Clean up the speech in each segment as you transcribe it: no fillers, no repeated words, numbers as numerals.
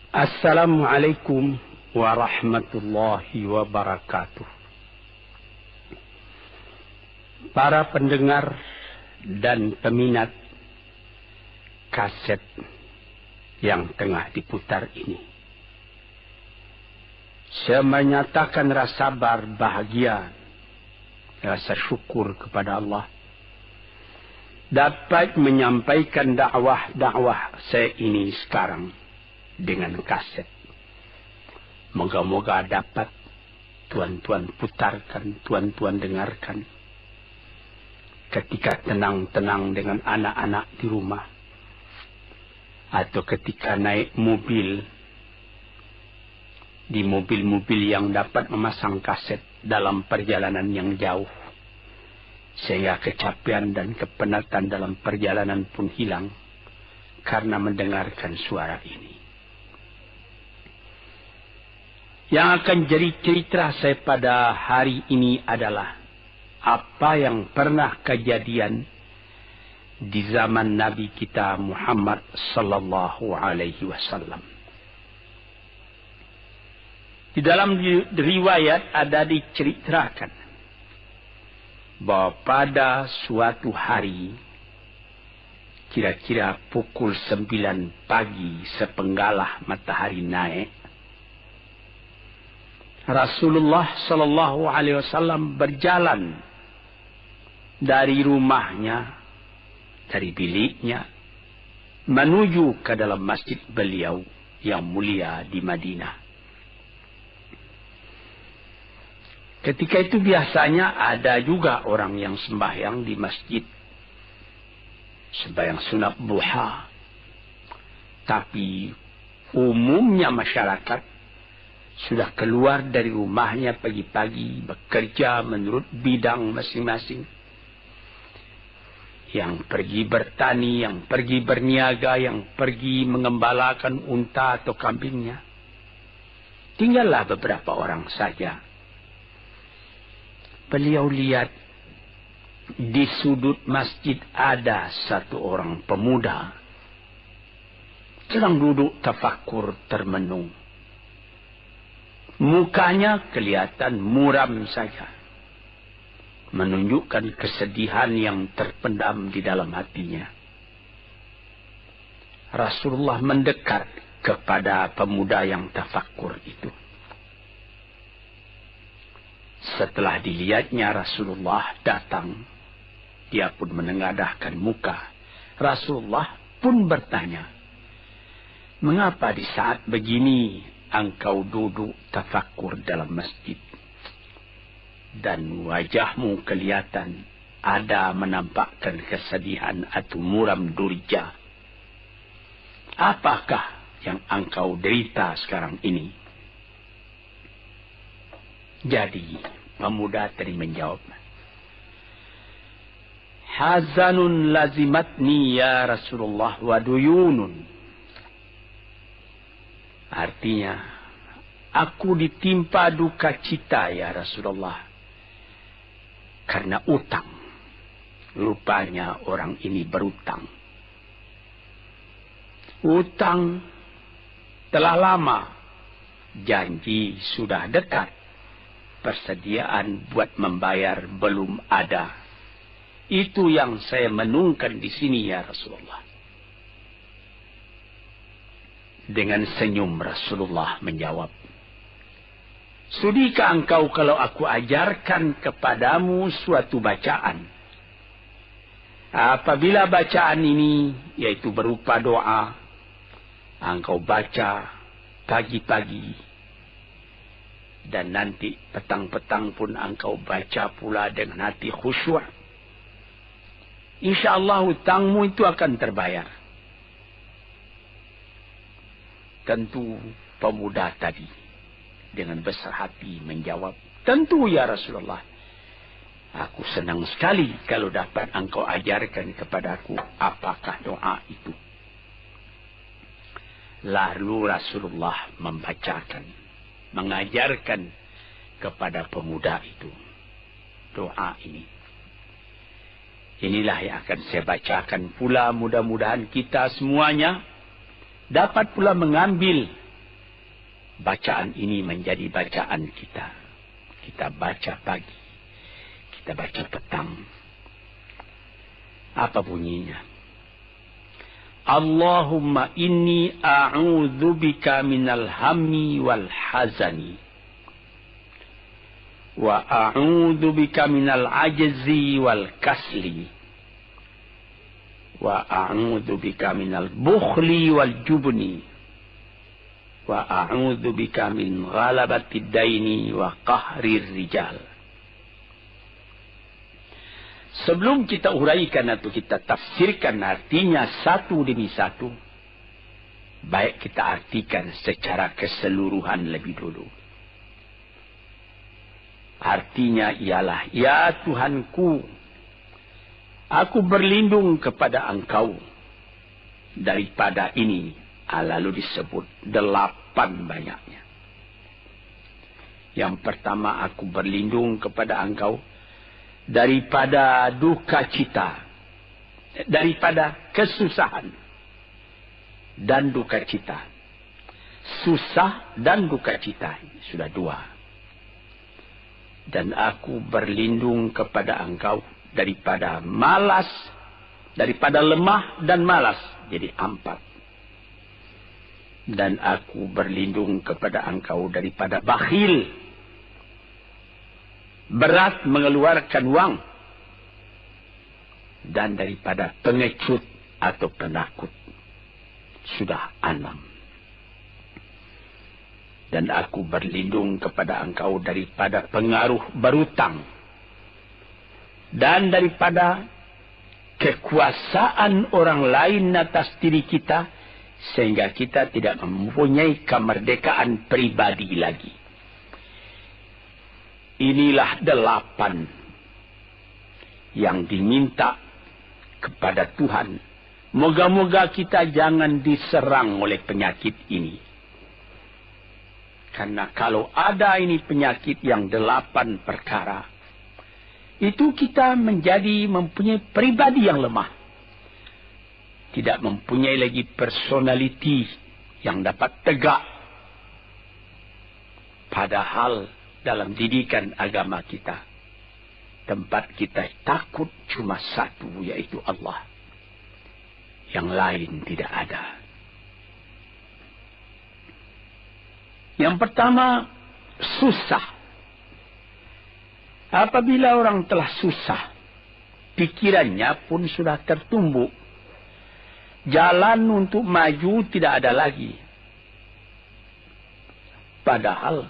Assalamualaikum warahmatullahi wabarakatuh. Para pendengar dan peminat kaset yang tengah diputar ini, saya menyatakan rasa bahagia, rasa syukur kepada Allah dapat menyampaikan dakwah saya ini sekarang dengan kaset. Moga-moga dapat tuan-tuan putarkan, tuan-tuan dengarkan ketika tenang-tenang dengan anak-anak di rumah, atau ketika naik mobil, di mobil-mobil yang dapat memasang kaset dalam perjalanan yang jauh, sehingga kecapean dan kepenatan dalam perjalanan pun hilang karena mendengarkan suara ini. Yang akan jadi cerita saya pada hari ini adalah apa yang pernah kejadian di zaman Nabi kita Muhammad sallallahu alaihi wasallam. Di dalam riwayat ada diceritakan bahwa pada suatu hari, kira-kira pukul 9 pagi sepenggalah matahari naik, Rasulullah sallallahu alaihi wasallam berjalan dari rumahnya, dari biliknya, menuju ke dalam masjid beliau yang mulia di Madinah. Ketika itu biasanya ada juga orang yang sembahyang di masjid, sembahyang sunat duha. Tapi umumnya masyarakat sudah keluar dari rumahnya pagi-pagi, bekerja menurut bidang masing-masing. Yang pergi bertani, yang pergi berniaga, yang pergi mengembalakan unta atau kambingnya. Tinggallah beberapa orang saja. Beliau lihat di sudut masjid ada satu orang pemuda sedang duduk tafakur termenung. Mukanya kelihatan muram saja, menunjukkan kesedihan yang terpendam di dalam hatinya. Rasulullah mendekat kepada pemuda yang tafakur itu. Setelah dilihatnya Rasulullah datang, dia pun menengadahkan muka. Rasulullah pun bertanya, "Mengapa di saat begini engkau duduk tafakur dalam masjid? Dan wajahmu kelihatan ada menampakkan kesedihan atau muram durja. Apakah yang engkau derita sekarang ini?" Jadi pemuda tadi menjawab, "Hazanun lazimatni ya Rasulullah wa duyunun." Artinya, aku ditimpa duka cita ya Rasulullah karena utang. Rupanya orang ini berutang. Utang telah lama, janji sudah dekat, persediaan buat membayar belum ada. Itu yang saya menungkan di sini ya Rasulullah. Dengan senyum Rasulullah menjawab, "Sudikah engkau kalau aku ajarkan kepadamu suatu bacaan? Apabila bacaan ini, yaitu berupa doa, engkau baca pagi-pagi, dan nanti petang-petang pun engkau baca pula dengan hati khusyuk, InsyaAllah hutangmu itu akan terbayar." Tentu pemuda tadi dengan besar hati menjawab, "Tentu ya Rasulullah. Aku senang sekali kalau dapat engkau ajarkan kepadaku apakah doa itu." Lalu Rasulullah membacakan, mengajarkan kepada pemuda itu doa ini. Inilah yang akan saya bacakan pula, mudah-mudahan kita semuanya dapat pula mengambil bacaan ini menjadi bacaan kita. Kita baca pagi, kita baca petang. Apa bunyinya? Allahumma inni a'udzubika minal hammi wal hazani. Wa a'udzubika minal ajzi wal kasli. Wa a'udzubika minal bukhli wal jubni. Wa a'udzubika min ghalabati daini wa qahrir rijal. Sebelum kita uraikan atau kita tafsirkan artinya satu demi satu, baik kita artikan secara keseluruhan lebih dulu. Artinya ialah, ya Tuhanku, aku berlindung kepada Engkau daripada ini. Lalu disebut 8 banyaknya. Yang pertama, aku berlindung kepada Engkau daripada duka cita, daripada kesusahan dan duka cita. Susah dan duka cita, sudah 2. Dan aku berlindung kepada Engkau daripada malas, daripada lemah dan malas, jadi 4. Dan aku berlindung kepada Engkau daripada bakhil, berat mengeluarkan wang, dan daripada pengecut atau penakut, sudah 6. Dan aku berlindung kepada Engkau daripada pengaruh berutang, dan daripada kekuasaan orang lain atas diri kita, sehingga kita tidak mempunyai kemerdekaan pribadi lagi. Inilah 8 yang diminta kepada Tuhan. Moga-moga kita jangan diserang oleh penyakit ini. Karena kalau ada ini penyakit yang 8 perkara, itu kita mempunyai pribadi yang lemah. Tidak mempunyai lagi personality yang dapat tegak. Padahal dalam didikan agama kita, tempat kita takut cuma satu, yaitu Allah. Yang lain tidak ada. Yang pertama, susah. Apabila orang telah susah, pikirannya pun sudah tertumbuk. Jalan untuk maju tidak ada lagi. Padahal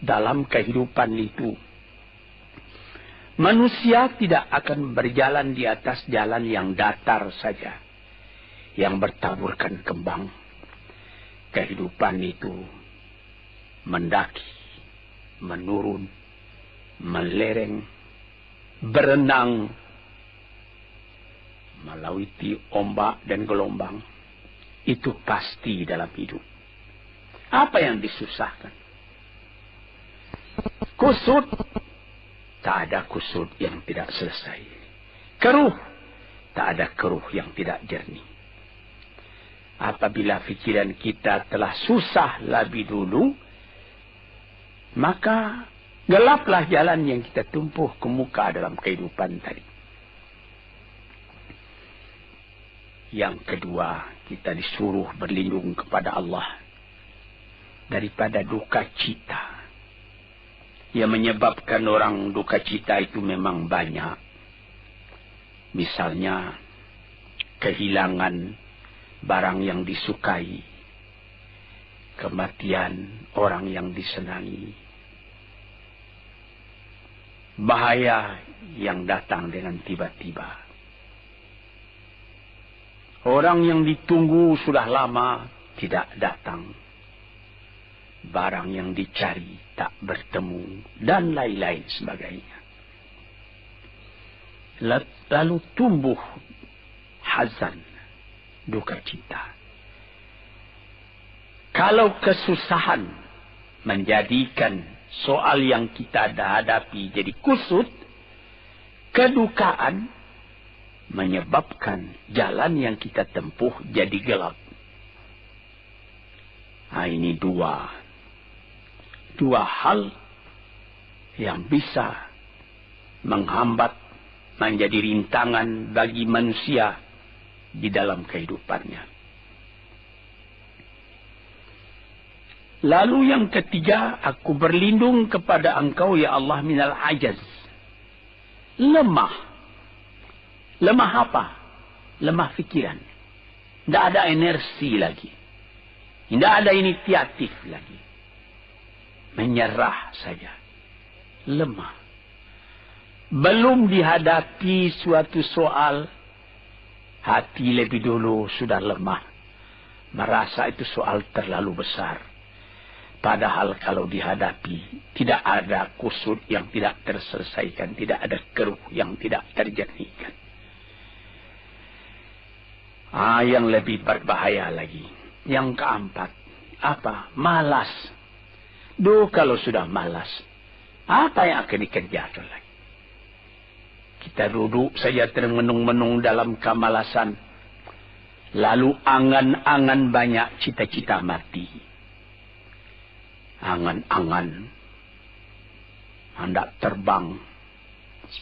dalam kehidupan itu, manusia tidak akan berjalan di atas jalan yang datar saja, yang bertaburkan kembang. Kehidupan itu mendaki, menurun, melereng, berenang, melawiti ombak dan gelombang. Itu pasti dalam hidup. Apa yang disusahkan? Kusut. Tak ada kusut yang tidak selesai. Keruh. Tak ada keruh yang tidak jernih. Apabila pikiran kita telah susah lebih dulu, maka gelaplah jalan yang kita tumpuh ke muka dalam kehidupan tadi. Yang kedua, kita disuruh berlindung kepada Allah daripada duka cita. Yang menyebabkan orang duka cita itu memang banyak. Misalnya, kehilangan barang yang disukai, kematian orang yang disenangi, bahaya yang datang dengan tiba-tiba. Orang yang ditunggu sudah lama tidak datang. Barang yang dicari tak bertemu. Dan lain-lain sebagainya. Lalu tumbuh hazan, duka cita. Kalau kesusahan menjadikan soal yang kita hadapi jadi kusut, kedukaan menyebabkan jalan yang kita tempuh jadi gelap. Ini 2 dua hal yang bisa menghambat, menjadi rintangan bagi manusia di dalam kehidupannya. Lalu yang ketiga, aku berlindung kepada Engkau ya Allah minal ajaz. Lemah. Lemah apa? Lemah pikiran. Tidak ada energi lagi. Tidak ada inisiatif lagi. Menyerah saja. Lemah. Belum dihadapi suatu soal, hati lebih dulu sudah lemah. Merasa itu soal terlalu besar. Padahal kalau dihadapi, tidak ada kusut yang tidak terselesaikan. Tidak ada keruh yang tidak terjernihkan. Yang lebih berbahaya lagi. Yang keempat, apa? Malas. Kalau sudah malas, apa yang akan dikerjakan lagi? Kita duduk saja termenung-menung dalam kemalasan. Lalu angan-angan banyak, cita-cita mati. Angan-angan hendak terbang,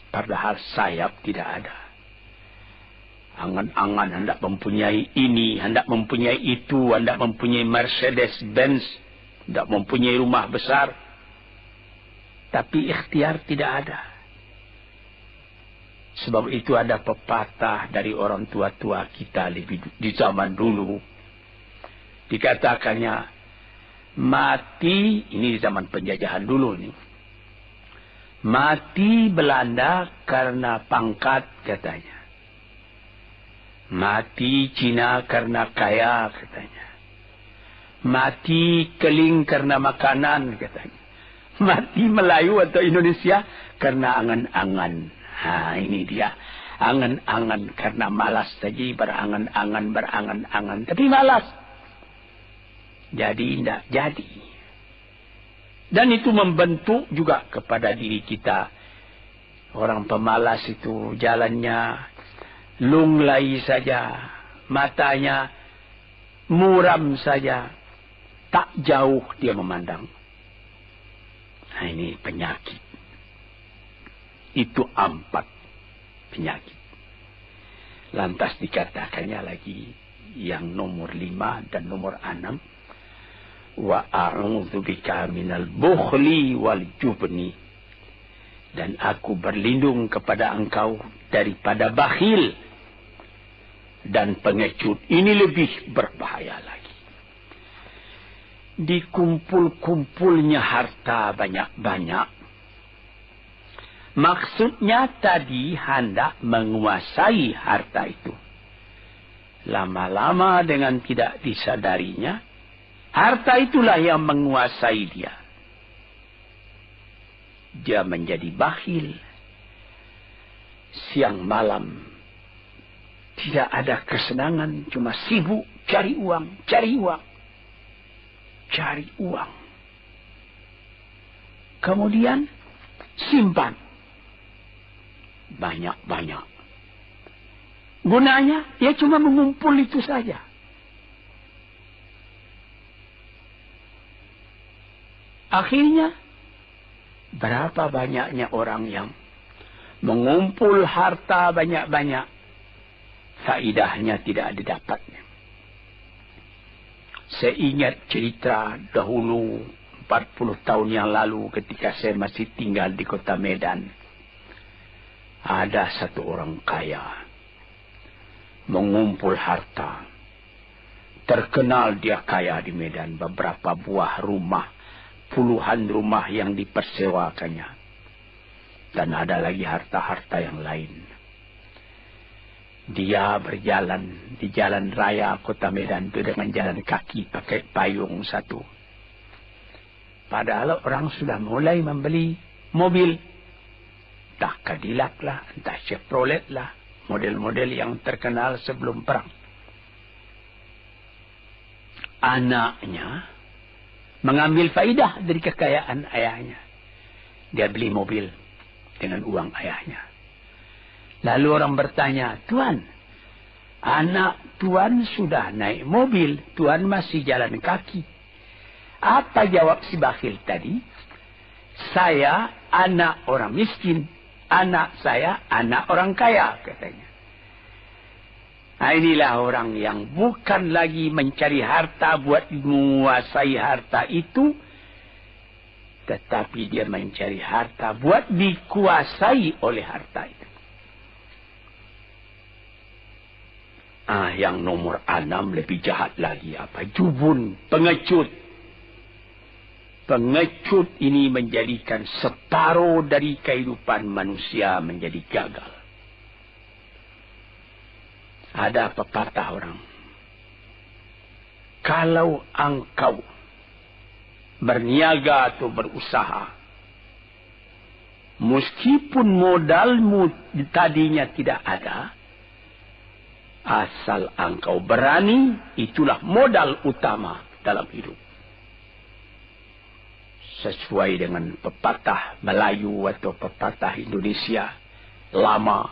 padahal sayap tidak ada. Angan-angan hendak mempunyai ini, hendak mempunyai itu, hendak mempunyai Mercedes-Benz, hendak mempunyai rumah besar. Tapi ikhtiar tidak ada. Sebab itu ada pepatah dari orang tua-tua kita di zaman dulu. Dikatakannya, mati, ini di zaman penjajahan dulu nih. Mati Belanda karena pangkat katanya. Mati Cina karena kaya katanya. Mati Keling karena makanan katanya. Mati Melayu atau Indonesia karena angan-angan. Ini dia. Angan-angan karena malas saja, berangan-angan. Tapi malas. Jadi tidak jadi. Dan itu membentuk juga kepada diri kita. Orang pemalas itu jalannya lunglai saja. Matanya muram saja. Tak jauh dia memandang. Nah, ini penyakit. Itu 4 penyakit. Lantas dikatakannya lagi yang nomor 5 dan nomor 6. Wa a'udzu bika minal bukhli wal jubni. Dan aku berlindung kepada Engkau daripada bakhil dan pengecut. Ini lebih berbahaya lagi. Dikumpul-kumpulnya harta banyak-banyak. Maksudnya tadi hendak menguasai harta itu. Lama-lama dengan tidak disadarinya, harta itulah yang menguasai dia. Dia menjadi bakhil. Siang malam tidak ada kesenangan, cuma sibuk cari uang. Kemudian simpan banyak-banyak. Gunanya ya cuma mengumpul itu saja. Akhirnya berapa banyaknya orang yang mengumpul harta banyak-banyak, faidahnya tidak didapatnya. Saya ingat cerita dahulu 40 tahun yang lalu ketika saya masih tinggal di kota Medan. Ada satu orang kaya mengumpul harta. Terkenal dia kaya di Medan, beberapa buah rumah, puluhan rumah yang dipersewakannya. Dan ada lagi harta-harta yang lain. Dia berjalan di jalan raya kota Medan itu dengan jalan kaki pakai payung satu. Padahal orang sudah mulai membeli mobil. Entah Cadillac lah, entah Chevrolet lah. Model-model yang terkenal sebelum perang. Anaknya mengambil faidah dari kekayaan ayahnya. Dia beli mobil dengan uang ayahnya. Lalu orang bertanya, Tuan, anak Tuan sudah naik mobil, Tuan masih jalan kaki. Apa jawab si bakhil tadi? Saya anak orang miskin. Anak saya anak orang kaya, katanya. Nah, inilah orang yang bukan lagi mencari harta buat menguasai harta itu, tetapi dia mencari harta buat dikuasai oleh harta itu. Yang nomor 6 lebih jahat lagi. Apa? Jubun, pengecut. Pengecut ini menjadikan separuh dari kehidupan manusia menjadi gagal. Ada pepatah orang. Kalau engkau berniaga atau berusaha, meskipun modalmu tadinya tidak ada, asal engkau berani, itulah modal utama dalam hidup. Sesuai dengan pepatah Melayu atau pepatah Indonesia lama,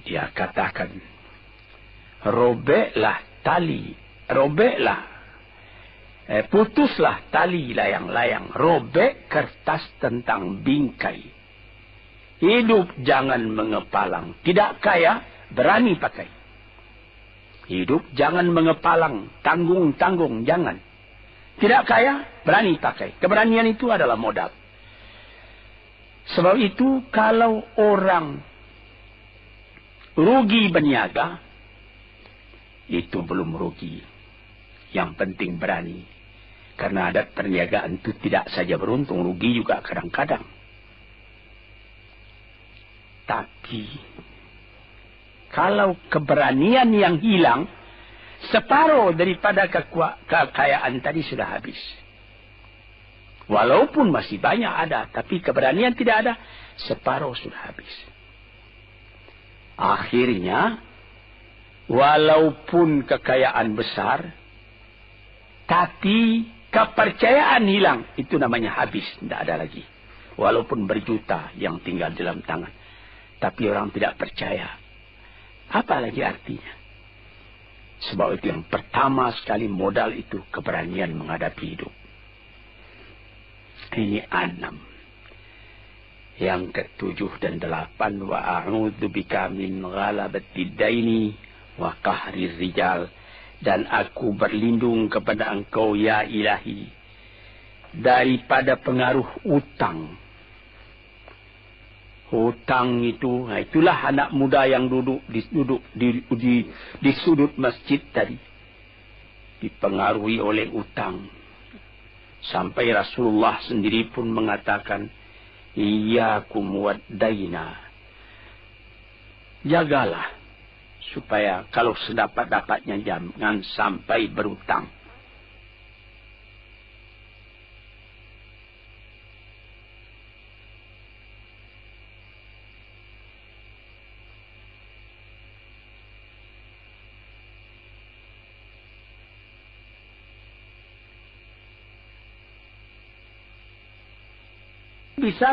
dia katakan, putuslah tali layang-layang, robek kertas tentang bingkai. Hidup jangan mengepalang, tidak kaya, berani pakai. Hidup jangan mengepalang, tanggung-tanggung, jangan. Tidak kaya, berani pakai. Keberanian itu adalah modal. Sebab itu, kalau orang rugi berniaga, itu belum rugi. Yang penting berani. Karena adat perniagaan itu tidak saja beruntung, rugi juga kadang-kadang. Tapi, kalau keberanian yang hilang, separuh daripada kekayaan tadi sudah habis. Walaupun masih banyak ada, tapi keberanian tidak ada, separuh sudah habis. Akhirnya, walaupun kekayaan besar, tapi kepercayaan hilang, itu namanya habis, tidak ada lagi. Walaupun berjuta yang tinggal dalam tangan, tapi orang tidak percaya. Apa lagi artinya? Sebab itu yang pertama sekali modal itu keberanian menghadapi hidup. Ini 6. Yang ke-7 dan 8. Wa a'udzu bika min ghalabatid daini wa qahrir rijal. Dan aku berlindung kepada engkau ya ilahi daripada pengaruh utang. Hutang itu, itulah anak muda yang duduk di sudut masjid tadi. Dipengaruhi oleh utang. Sampai Rasulullah sendiri pun mengatakan, Iyyakum wad-daina. Jagalah, supaya kalau sedapat-dapatnya jangan sampai berutang.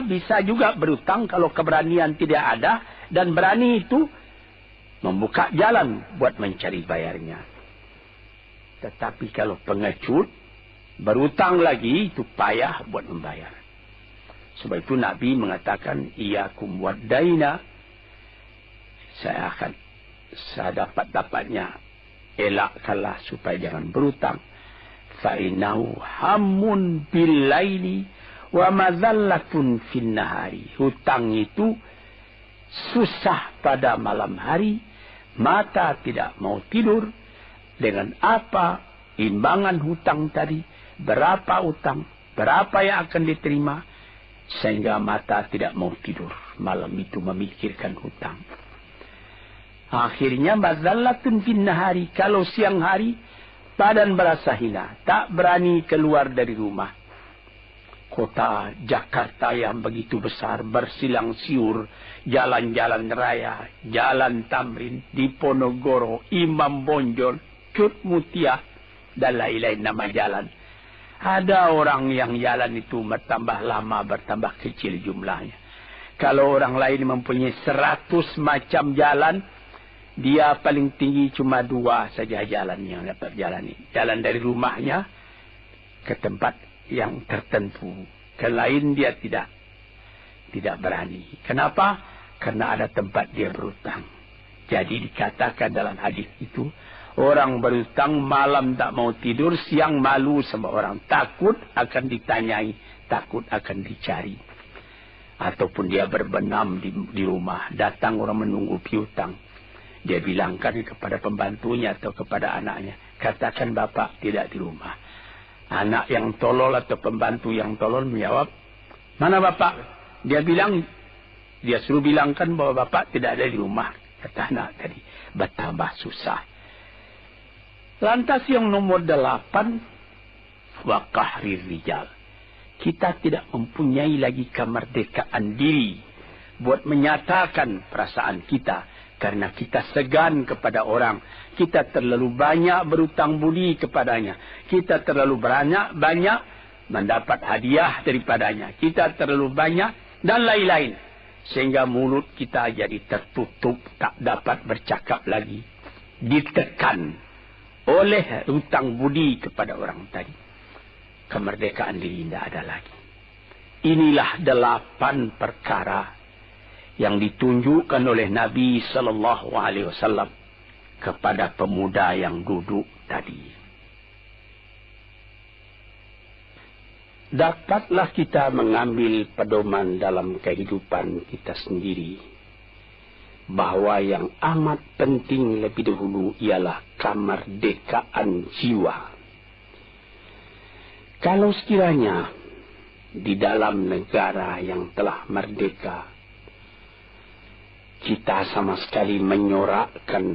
Bisa juga berutang kalau keberanian tidak ada. Dan berani itu membuka jalan buat mencari bayarnya. Tetapi kalau pengecut, berutang lagi itu payah buat membayar. Sebab itu Nabi mengatakan, Iyyakum wad-daina. Saya akan dapat-dapatnya elakkanlah supaya jangan berutang. Fa'inahu hammun bil-laili wa mazallatun fin nahari. Hutang itu susah pada malam hari, mata tidak mau tidur. Dengan apa imbangan hutang tadi, berapa utang, berapa yang akan diterima, sehingga mata tidak mau tidur malam itu memikirkan hutang. Akhirnya mazallatun fin nahari, kalau siang hari badan berasa hina, tak berani keluar dari rumah. Kota Jakarta yang begitu besar, bersilang siur, jalan-jalan raya, jalan Tamrin, Diponegoro, Imam Bonjol, Cut Mutia, dan lain-lain nama jalan. Ada orang yang jalan itu bertambah lama, bertambah kecil jumlahnya. Kalau orang lain mempunyai 100 macam jalan, dia paling tinggi cuma 2 saja jalan yang dapat jalani. Jalan dari rumahnya ke tempat yang tertentu. Ke lain dia tidak berani. Kenapa? Karena ada tempat dia berhutang. Jadi dikatakan dalam hadis itu, orang berhutang malam tak mau tidur, siang malu sama orang. Takut akan ditanyai, takut akan dicari. Ataupun dia berbenam di rumah, datang orang menunggu piutang. Dia bilangkan kepada pembantunya atau kepada anaknya, katakan bapak tidak di rumah. Anak yang tolol atau pembantu yang tolol menjawab, mana bapak? Dia suruh bilangkan bahwa bapak tidak ada di rumah. Kata anak tadi, betapa susah. Lantas yang nomor 8, wa qahrir rijal. Kita tidak mempunyai lagi kemerdekaan diri buat menyatakan perasaan kita. Karena kita segan kepada orang. Kita terlalu banyak berutang budi kepadanya. Kita terlalu banyak mendapat hadiah daripadanya. Kita terlalu banyak dan lain-lain. Sehingga mulut kita jadi tertutup. Tak dapat bercakap lagi. Ditekan oleh hutang budi kepada orang tadi. Kemerdekaan diri tidak ada lagi. Inilah 8 perkara yang ditunjukkan oleh Nabi Sallallahu Alaihi Wasallam kepada pemuda yang duduk tadi. Dapatlah kita mengambil pedoman dalam kehidupan kita sendiri, bahwa yang amat penting lebih dahulu ialah kemerdekaan jiwa. Kalau sekiranya di dalam negara yang telah merdeka, kita sama sekali menyorakkan,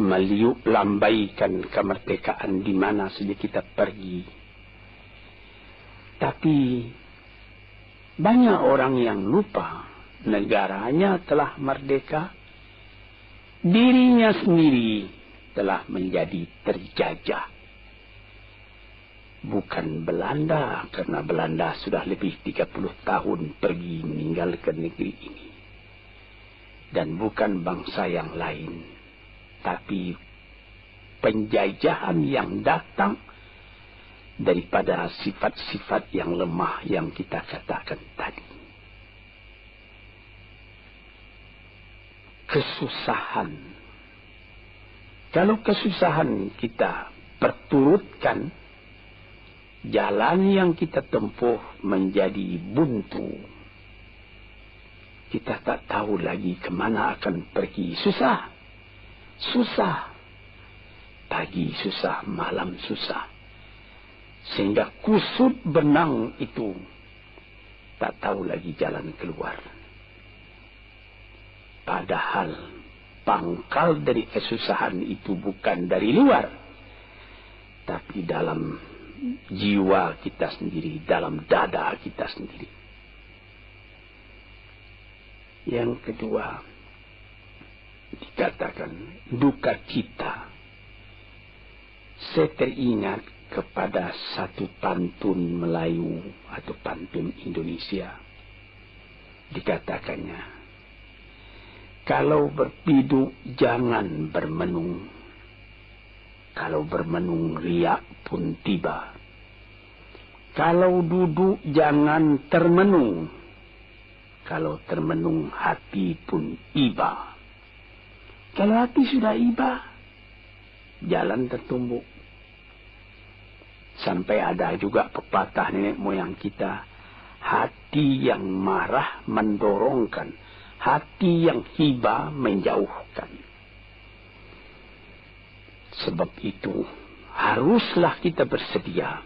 meliuk lambaikan kemerdekaan di mana saja kita pergi. Tapi banyak orang yang lupa negaranya telah merdeka, dirinya sendiri telah menjadi terjajah. Bukan Belanda, karena Belanda sudah lebih 30 tahun pergi meninggalkan negeri ini. Dan bukan bangsa yang lain, tapi penjajahan yang datang daripada sifat-sifat yang lemah yang kita katakan tadi. Kesusahan. Kalau kesusahan kita perturutkan, jalan yang kita tempuh menjadi buntu. Kita tak tahu lagi kemana akan pergi. Susah. Susah. Pagi susah, malam susah. Sehingga kusut benang itu tak tahu lagi jalan keluar. Padahal pangkal dari kesusahan itu bukan dari luar, tapi dalam jiwa kita sendiri, dalam dada kita sendiri. Yang kedua, dikatakan duka cita. Saya teringat kepada satu pantun Melayu atau pantun Indonesia. Dikatakannya, kalau berpiduk jangan bermenung. Kalau bermenung riak pun tiba. Kalau duduk jangan termenung. Kalau termenung hati pun iba. Kalau hati sudah iba, jalan tertumbuk. Sampai ada juga pepatah nenek moyang kita, hati yang marah mendorongkan, hati yang hibah menjauhkan. Sebab itu haruslah kita bersedia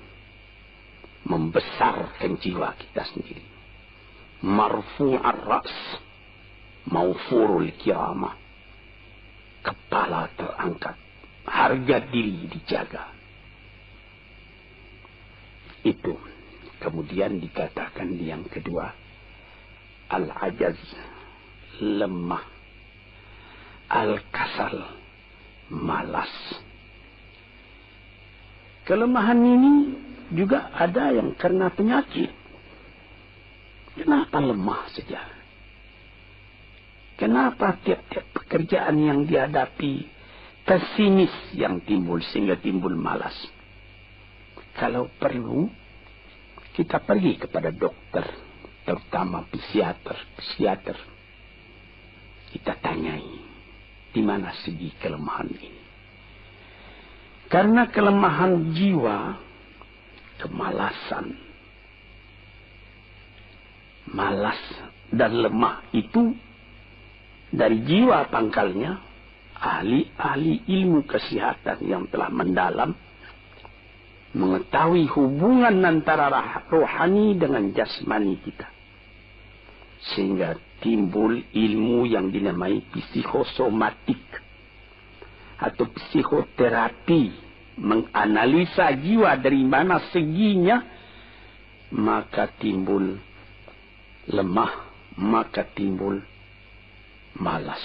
membesarkan jiwa kita sendiri. Marfu'ar ra's, maufurul kiramah. Kepala terangkat, harga diri dijaga. Itu. Kemudian dikatakan yang kedua, al-ajaz, lemah. Al-kasal, malas. Kelemahan ini juga ada yang karena penyakit. Kenapa lemah saja? Kenapa tiap-tiap pekerjaan yang dihadapi pesimis yang timbul sehingga timbul malas? kalau perlu kita pergi kepada dokter, terutama psikiater. Kita tanyai di mana segi kelemahan ini. Karena kelemahan jiwa, kemalasan, malas dan lemah itu dari jiwa pangkalnya. Ahli-ahli ilmu kesehatan yang telah mendalam mengetahui hubungan antara rohani dengan jasmani kita, sehingga timbul ilmu yang dinamai psikosomatik atau psikoterapi, menganalisa jiwa dari mana seginya, maka timbul lemah, maka timbul malas.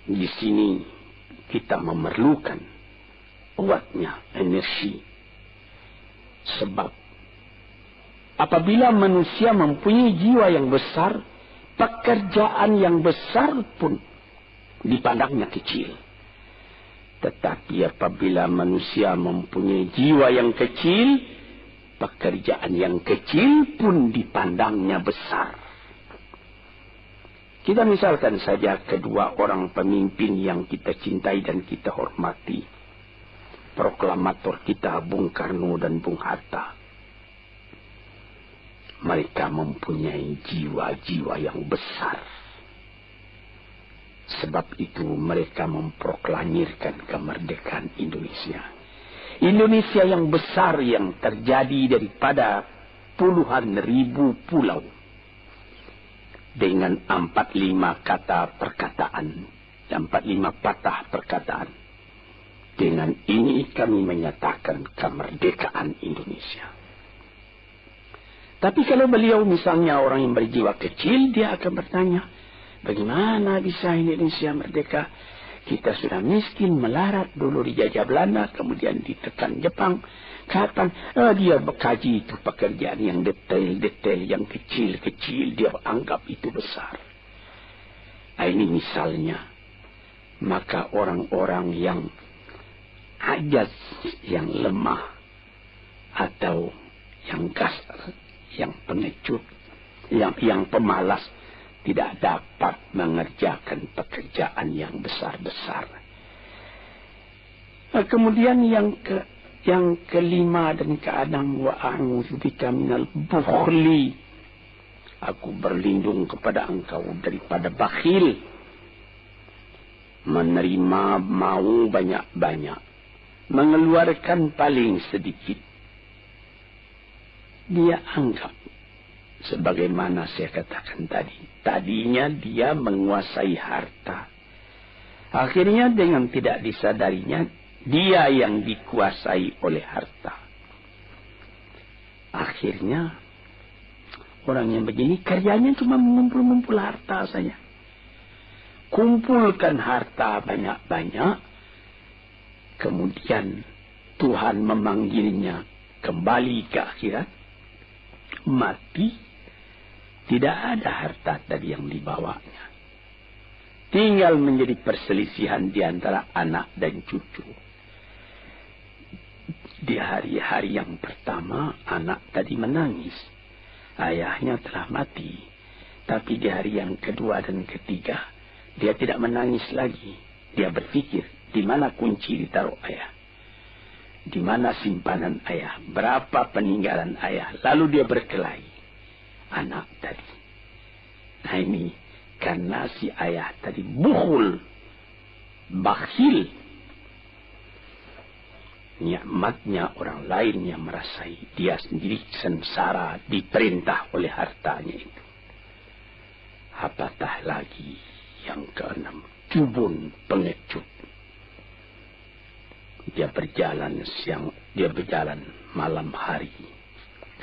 Di sini kita memerlukan kuatnya energi. Sebab apabila manusia mempunyai jiwa yang besar, pekerjaan yang besar pun dipandangnya kecil. Tetapi apabila manusia mempunyai jiwa yang kecil, pekerjaan yang kecil pun dipandangnya besar. Kita misalkan saja kedua orang pemimpin yang kita cintai dan kita hormati. Proklamator kita Bung Karno dan Bung Hatta. Mereka mempunyai jiwa-jiwa yang besar. Sebab itu mereka memproklamirkan kemerdekaan Indonesia. Indonesia yang besar yang terjadi daripada puluhan ribu pulau. Dengan 45 kata perkataan, 45 patah perkataan. Dengan ini kami menyatakan kemerdekaan Indonesia. Tapi kalau beliau misalnya orang yang berjiwa kecil, dia akan bertanya, bagaimana bisa Indonesia merdeka? Kita sudah miskin, melarat, dulu dijajah Belanda, kemudian ditekan Jepang. Kapan? Dia berkaji itu pekerjaan yang detail-detail, yang kecil-kecil, dia anggap itu besar. Ini misalnya. Maka orang-orang yang ajaz, yang lemah, atau yang kasar, yang pengecut, yang pemalas, tidak dapat mengerjakan pekerjaan yang besar-besar. Kemudian yang kelima dan keenam, wa a'udzubika minal bukhli. Aku berlindung kepada engkau daripada bakhil. Menerima mau banyak-banyak, mengeluarkan paling sedikit. Dia anggap, sebagaimana saya katakan tadi, tadinya dia menguasai harta. Akhirnya dengan tidak disadarinya, dia yang dikuasai oleh harta. Akhirnya, orang yang begini karyanya cuma mengumpul-ngumpul harta saja. Kumpulkan harta banyak-banyak, kemudian Tuhan memanggilnya kembali ke akhirat, mati, tidak ada harta tadi yang dibawanya. Tinggal menjadi perselisihan di antara anak dan cucu. Di hari-hari yang pertama, anak tadi menangis. Ayahnya telah mati. Tapi di hari yang kedua dan ketiga, dia tidak menangis lagi. Dia berpikir, di mana kunci ditaruh ayah? Di mana simpanan ayah? Berapa peninggalan ayah? Lalu dia berkelahi. Anak tadi. Nah ini, karena si ayah tadi bukhul, bakhil. Nikmatnya orang lain yang merasai, dia sendiri sengsara diperintah oleh hartanya itu. Apatah lagi yang keenam, jubun, pengecut. Dia berjalan malam hari.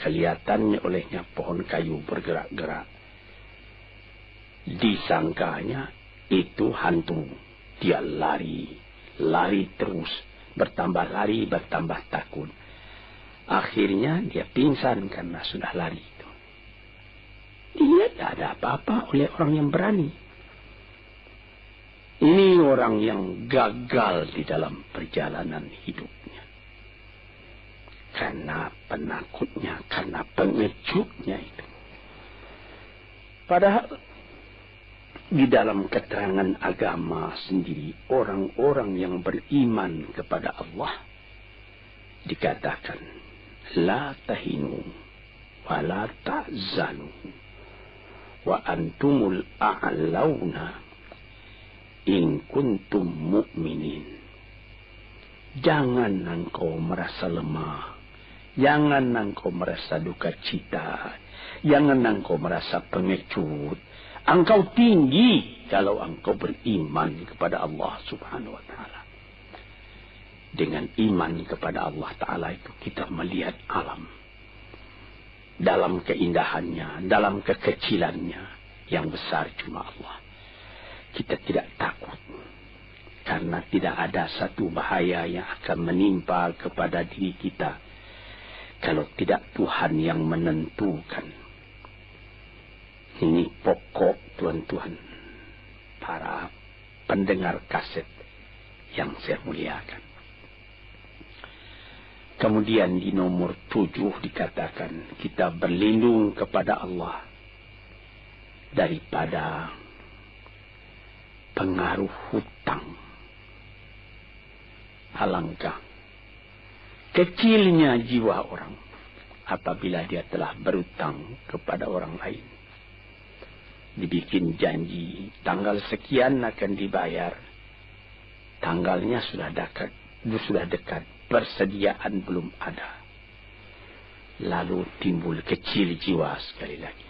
Kelihatannya olehnya pohon kayu bergerak-gerak. Disangkanya itu hantu. Dia lari terus. Bertambah lari, bertambah takut. Akhirnya dia pingsan karena sudah lari itu. Dia tidak ada apa-apa oleh orang yang berani. Ini orang yang gagal di dalam perjalanan hidupnya. karena penakutnya, karena pengejutnya itu. Padahal di dalam keterangan agama sendiri, orang-orang yang beriman kepada Allah dikatakan la tahinu wa la ta'zanu wa antumul a'launa in kuntum mu'minin. Jangan engkau merasa lemah, jangan engkau merasa duka cita, jangan engkau merasa pengecut. Engkau tinggi kalau engkau beriman kepada Allah Subhanahu wa ta'ala. Dengan iman kepada Allah Ta'ala itu kita melihat alam dalam keindahannya, dalam kekecilannya. Yang besar cuma Allah. Kita tidak takut karena tidak ada satu bahaya yang akan menimpa kepada diri kita kalau tidak Tuhan yang menentukan. Ini pokok tuan-tuan para pendengar kaset yang saya muliakan. Kemudian di nomor 7 dikatakan kita berlindung kepada Allah daripada pengaruh hutang. Alangkah kecilnya jiwa orang apabila dia telah berutang kepada orang lain. Dibikin janji tanggal sekian akan dibayar, tanggalnya sudah dekat, persediaan belum ada, lalu timbul kecil jiwa sekali lagi.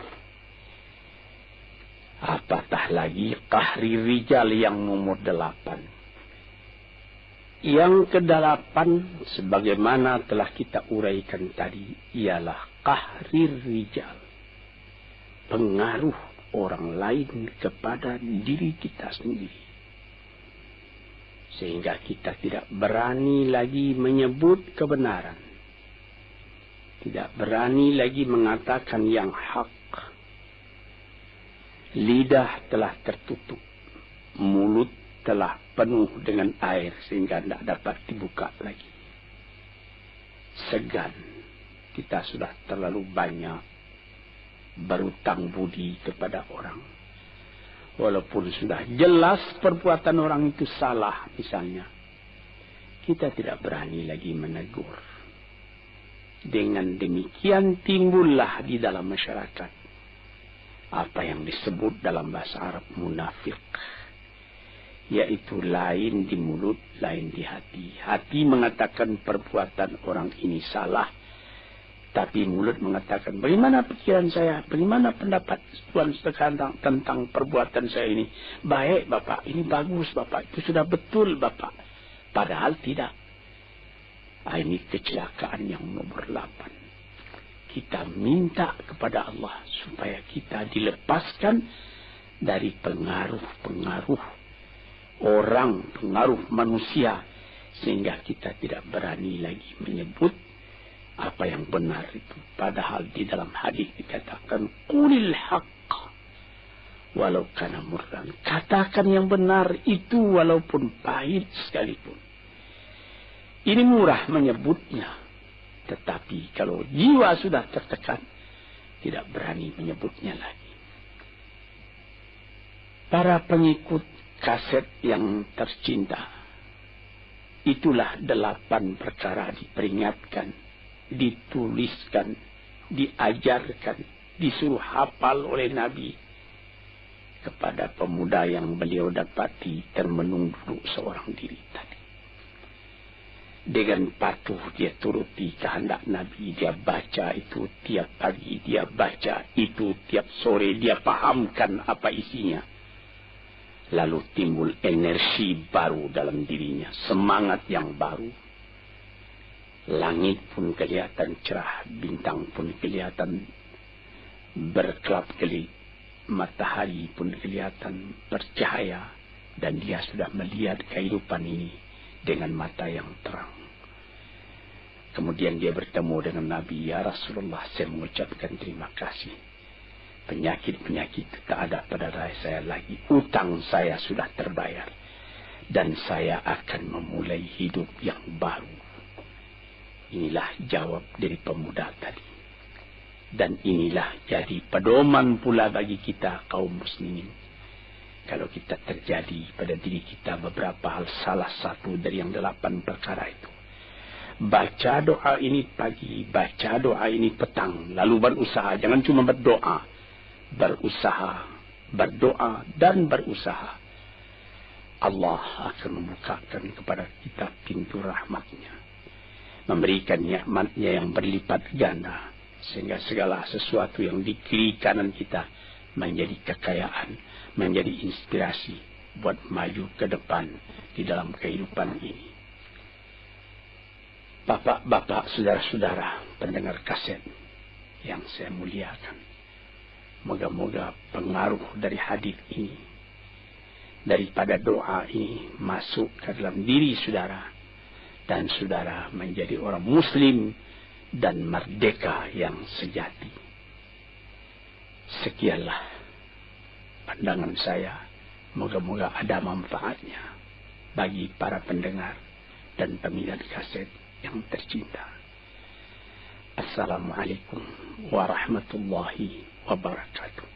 Apatah lagi qahri rijal yang nomor 8. Yang ke-8 sebagaimana telah kita uraikan tadi ialah qahri rijal, pengaruh orang lain kepada diri kita sendiri. Sehingga kita tidak berani lagi menyebut kebenaran. Tidak berani lagi mengatakan yang hak. Lidah telah tertutup. Mulut telah penuh dengan air sehingga tidak dapat dibuka lagi. Segan. Kita sudah terlalu banyak berutang budi kepada orang. Walaupun sudah jelas perbuatan orang itu salah misalnya, kita tidak berani lagi menegur. Dengan demikian timbullah di dalam masyarakat apa yang disebut dalam bahasa Arab munafik, yaitu lain di mulut, lain di hati. Hati mengatakan perbuatan orang ini salah, tapi mulut mengatakan, bagaimana pikiran saya? Bagaimana pendapat Tuhan tentang perbuatan saya ini? Baik Bapak, ini bagus Bapak, itu sudah betul Bapak. Padahal tidak. Ini kecelakaan yang nomor 8. Kita minta kepada Allah supaya kita dilepaskan dari pengaruh-pengaruh orang, pengaruh manusia. Sehingga kita tidak berani lagi menyebut apa yang benar itu. Padahal di dalam hadis dikatakan qulil haqq walau kana murran. Katakan yang benar itu walaupun pahit sekalipun. Ini murah menyebutnya, tetapi kalau jiwa sudah tertekan tidak berani menyebutnya lagi. Para pengikut kaset yang tercinta, itulah 8 perkara diperingatkan, dituliskan, diajarkan, disuruh hafal oleh Nabi kepada pemuda yang beliau dapati termenung duduk seorang diri tadi. Dengan patuh dia turuti kehendak Nabi, dia baca itu tiap pagi, dia baca itu tiap sore, dia pahamkan apa isinya. Lalu timbul energi baru dalam dirinya, semangat yang baru. Langit pun kelihatan cerah, bintang pun kelihatan berkelap-kelip, matahari pun kelihatan bercahaya, dan dia sudah melihat kehidupan ini dengan mata yang terang. Kemudian dia bertemu dengan Nabi, ya Rasulullah, saya mengucapkan terima kasih. Penyakit-penyakit tak ada pada saya lagi, utang saya sudah terbayar, dan saya akan memulai hidup yang baru. Inilah jawab dari pemuda tadi. Dan inilah jadi pedoman pula bagi kita kaum muslimin. Kalau kita terjadi pada diri kita beberapa hal, salah satu dari yang 8 perkara itu, baca doa ini pagi, baca doa ini petang, lalu berusaha. Jangan cuma berdoa, berusaha, berdoa dan berusaha. Allah akan membukakan kepada kita pintu rahmatnya, memberikan nikmatnya yang berlipat ganda, sehingga segala sesuatu yang di kiri kanan kita menjadi kekayaan, menjadi inspirasi buat maju ke depan di dalam kehidupan ini. Bapak-bapak, saudara-saudara pendengar kaset yang saya muliakan, moga-moga pengaruh dari hadis ini, daripada doa ini masuk ke dalam diri saudara, dan saudara menjadi orang muslim dan merdeka yang sejati. Sekianlah pandangan saya. Moga-moga ada manfaatnya bagi para pendengar dan peminat kaset yang tercinta. Assalamualaikum warahmatullahi wabarakatuh.